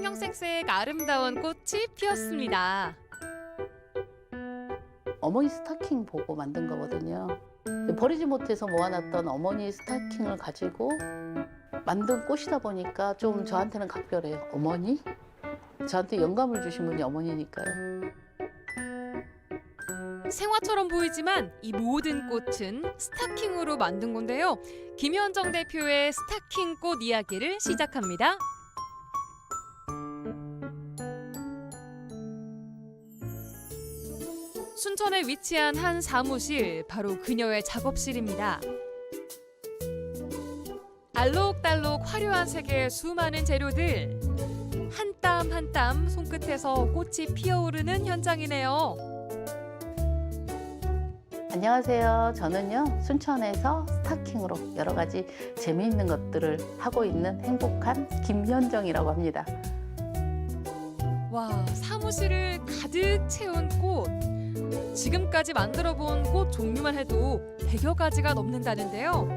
형형색색 아름다운 꽃이 피었습니다. 어머니 스타킹 보고 만든 거거든요. 버리지 못해서 모아놨던 어머니 스타킹을 가지고 만든 꽃이다 보니까 좀 저한테는 각별해요. 어머니? 저한테 영감을 주신 분이 어머니니까요. 생화처럼 보이지만 이 모든 꽃은 스타킹으로 만든 건데요. 김현정 대표의 스타킹 꽃 이야기를 시작합니다. 순천에 위치한 한 사무실, 바로 그녀의 작업실입니다. 알록달록 화려한 색의 수많은 재료들, 한 땀 한 땀 손끝에서 꽃이 피어오르는 현장이네요. 안녕하세요. 저는요, 순천에서 스타킹으로 여러 가지 재미있는 것들을 하고 있는 행복한 김현정이라고 합니다. 와, 사무실을 가득 채운 꽃. 지금까지 만들어 본 꽃 종류만 해도 100여 가지가 넘는다는데요.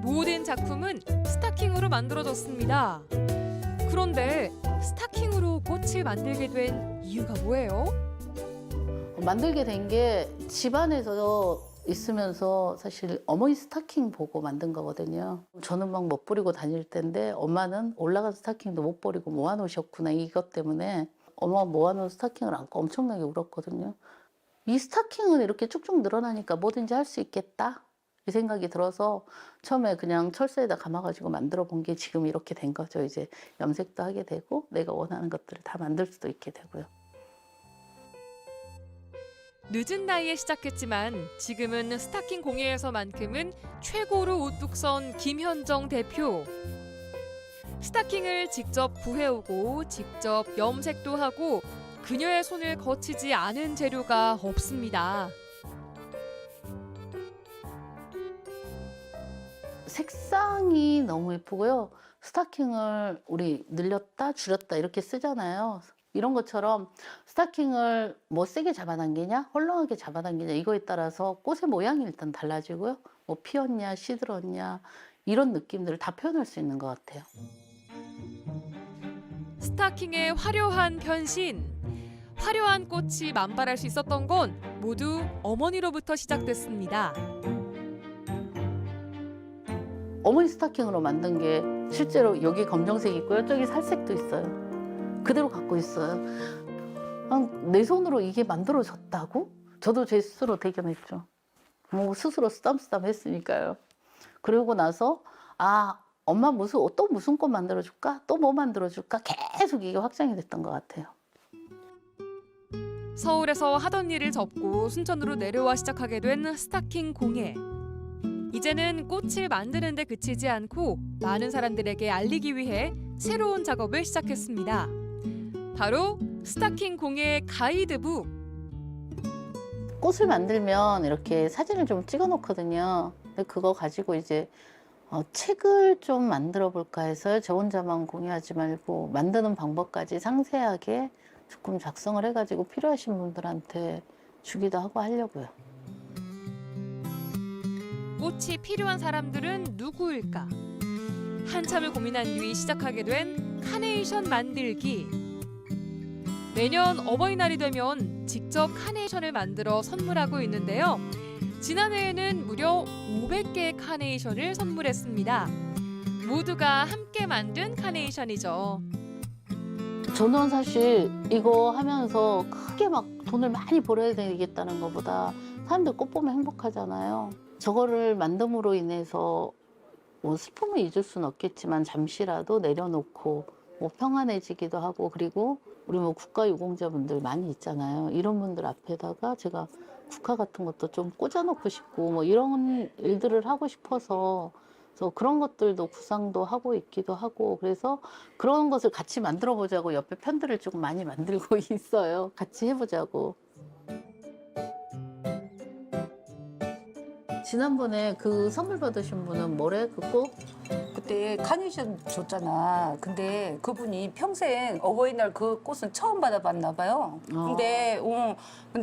모든 작품은 스타킹으로 만들어졌습니다. 그런데 스타킹으로 꽃을 만들게 된 이유가 뭐예요? 만들게 된 게 집안에서 있으면서 사실 어머니 스타킹 보고 만든 거거든요. 저는 막 못 버리고 다닐 텐데 엄마는 올라간 스타킹도 못 버리고 모아놓으셨구나. 이것 때문에 엄마가 모아놓은 스타킹을 안고 엄청나게 울었거든요. 이 스타킹은 이렇게 쭉쭉 늘어나니까 뭐든지 할 수 있겠다. 이 생각이 들어서 처음에 그냥 철사에다 감아가지고 만들어 본 게 지금 이렇게 된 거죠. 이제 염색도 하게 되고 내가 원하는 것들을 다 만들 수도 있게 되고요. 늦은 나이에 시작했지만 지금은 스타킹 공예에서만큼은 최고로 우뚝 선 김현정 대표. 스타킹을 직접 구해오고 직접 염색도 하고 그녀의 손을 거치지 않은 재료가 없습니다. 색상이 너무 예쁘고요. 스타킹을 우리 늘렸다 줄였다 이렇게 쓰잖아요. 이런 것처럼 스타킹을 뭐 세게 잡아당기냐 헐렁하게 잡아당기냐 이거에 따라서 꽃의 모양이 일단 달라지고요. 뭐 피었냐 시들었냐 이런 느낌들을 다 표현할 수 있는 것 같아요. 스타킹의 화려한 변신. 화려한 꽃이 만발할 수 있었던 건 모두 어머니로부터 시작됐습니다. 어머니 스타킹으로 만든 게 실제로 여기 검정색 있고요. 저기 살색도 있어요. 그대로 갖고 있어요. 내 손으로 이게 만들어졌다고? 저도 제 스스로 대견했죠. 뭐 스스로 쓰담쓰담 했으니까요. 그러고 나서 엄마 또 무슨 꽃 만들어줄까? 또 뭐 만들어줄까? 계속 이게 확장이 됐던 것 같아요. 서울에서 하던 일을 접고 순천으로 내려와 시작하게 된 스타킹 공예. 이제는 꽃을 만드는 데 그치지 않고 많은 사람들에게 알리기 위해 새로운 작업을 시작했습니다. 바로 스타킹 공예 가이드북. 꽃을 만들면 이렇게 사진을 좀 찍어 놓거든요. 근데 그거 가지고 이제 책을 좀 만들어 볼까 해서 저 혼자만 공유하지 말고 만드는 방법까지 상세하게 조금 작성을 해가지고 필요하신 분들한테 주기도 하고 하려고요. 꽃이 필요한 사람들은 누구일까? 한참을 고민한 뒤 시작하게 된 카네이션 만들기. 매년 어버이날이 되면 직접 카네이션을 만들어 선물하고 있는데요. 지난해에는 무려 500개의 카네이션을 선물했습니다. 모두가 함께 만든 카네이션이죠. 저는 사실 이거 하면서 크게 막 돈을 많이 벌어야 되겠다는 것보다 사람들 꽃 보면 행복하잖아요. 저거를 만듦으로 인해서 뭐 슬픔을 잊을 수는 없겠지만 잠시라도 내려놓고 뭐 평안해지기도 하고 그리고 우리 뭐 국가유공자분들 많이 있잖아요. 이런 분들 앞에다가 제가 국화 같은 것도 좀 꽂아놓고 싶고 뭐 이런 일들을 하고 싶어서 그래서 그런 것들도 구상도 하고 있기도 하고 그래서 그런 것을 같이 만들어 보자고 옆에 편들을 조금 많이 만들고 있어요. 같이 해보자고. 지난번에 그 선물 받으신 분은 뭐래? 그 꽃? 그때 카네이션 줬잖아. 근데 그분이 평생 어버이날 그 꽃은 처음 받아봤나 봐요. 근데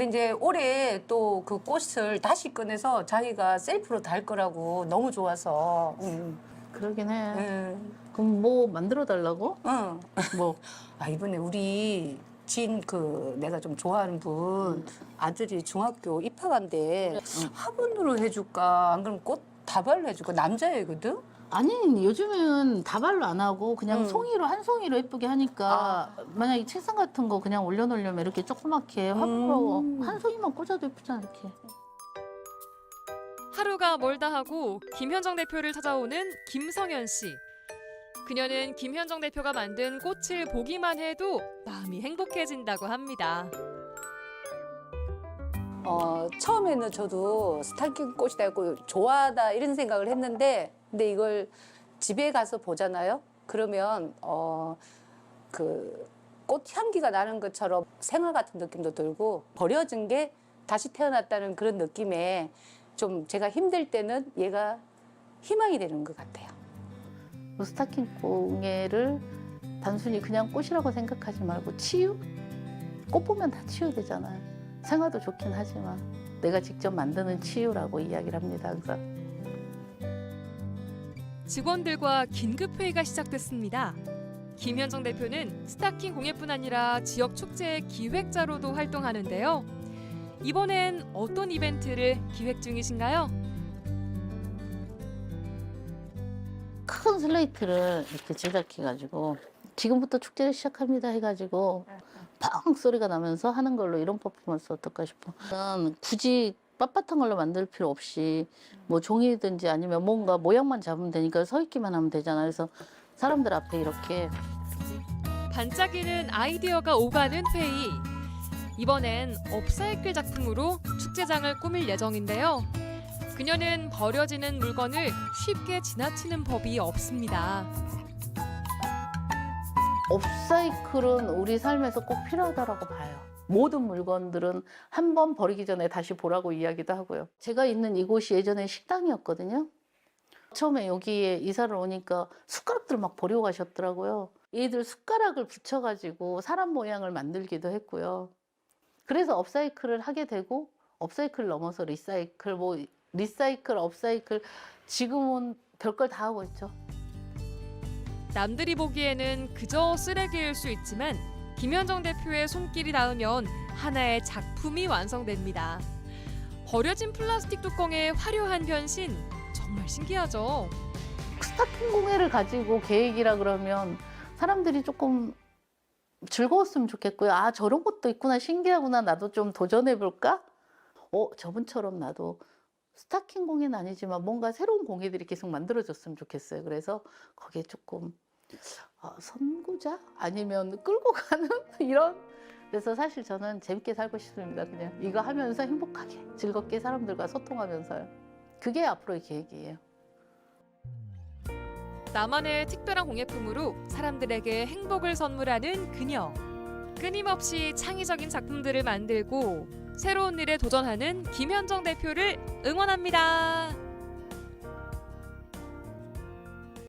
이제 올해 또 그 꽃을 다시 꺼내서 자기가 셀프로 달 거라고 너무 좋아서. 그러긴 해. 그럼 뭐 만들어 달라고? 응. 뭐 아, 이번에 우리 지인 내가 좀 좋아하는 분 아들이 중학교 입학한대. 화분으로 해줄까? 안 그러면 꽃 다발로 해줄까? 남자애거든? 아니 요즘은 다발로 안 하고 그냥 응. 송이로 한 송이로 예쁘게 하니까 만약에 책상 같은 거 그냥 올려놓으려면 이렇게 조그맣게 화분으로 한 송이만 꽂아도 예쁘잖아 이렇게. 하루가 멀다 하고 김현정 대표를 찾아오는 김성현 씨. 그녀는 김현정 대표가 만든 꽃을 보기만 해도 마음이 행복해진다고 합니다. 처음에는 저도 스타킹 꽃이다 했고 좋아하다 이런 생각을 했는데 근데 이걸 집에 가서 보잖아요. 그러면 그 꽃 향기가 나는 것처럼 생화 같은 느낌도 들고 버려진 게 다시 태어났다는 그런 느낌에 좀 제가 힘들 때는 얘가 희망이 되는 것 같아요. 스타킹 공예를 단순히 그냥 꽃이라고 생각하지 말고 치유? 꽃 보면 다 치유되잖아요. 생화도 좋긴 하지만 내가 직접 만드는 치유라고 이야기를 합니다. 항상. 직원들과 긴급 회의가 시작됐습니다. 김현정 대표는 스타킹 공예뿐 아니라 지역 축제의 기획자로도 활동하는데요. 이번엔 어떤 이벤트를 기획 중이신가요? 큰 슬레이트를 이렇게 제작해가지고 지금부터 축제를 시작합니다 해가지고 펑 소리가 나면서 하는 걸로 이런 퍼포먼스 어떨까 싶어. 난 굳이 빳빳한 걸로 만들 필요 없이 뭐 종이든지 아니면 뭔가 모양만 잡으면 되니까 서 있기만 하면 되잖아. 그래서 사람들 앞에 이렇게 반짝이는 아이디어가 오가는 회의. 이번엔 업사이클 작품으로 축제장을 꾸밀 예정인데요. 그녀는 버려지는 물건을 쉽게 지나치는 법이 없습니다. 업사이클은 우리 삶에서 꼭 필요하다라고 봐요. 모든 물건들은 한 번 버리기 전에 다시 보라고 이야기도 하고요. 제가 있는 이곳이 예전에 식당이었거든요. 처음에 여기에 이사를 오니까 숟가락들을 막 버리고 가셨더라고요. 얘들 숟가락을 붙여가지고 사람 모양을 만들기도 했고요. 그래서 업사이클을 하게 되고 업사이클 넘어서 리사이클, 리사이클, 업사이클 지금은 별걸 다 하고 있죠. 남들이 보기에는 그저 쓰레기일 수 있지만 김현정 대표의 손길이 닿으면 하나의 작품이 완성됩니다. 버려진 플라스틱 뚜껑의 화려한 변신, 정말 신기하죠? 스타킹 공예를 가지고 계획이라 그러면 사람들이 조금 즐거웠으면 좋겠고요. 아, 저런 것도 있구나, 신기하구나, 나도 좀 도전해볼까? 저분처럼 나도 스타킹 공예는 아니지만 뭔가 새로운 공예들이 계속 만들어졌으면 좋겠어요. 그래서 거기에 조금 선구자? 아니면 끌고 가는 이런? 그래서 사실 저는 재밌게 살고 싶습니다. 그냥 이거 하면서 행복하게, 즐겁게 사람들과 소통하면서요. 그게 앞으로의 계획이에요. 나만의 특별한 공예품으로 사람들에게 행복을 선물하는 그녀. 끊임없이 창의적인 작품들을 만들고 새로운 일에 도전하는 김현정 대표를 응원합니다.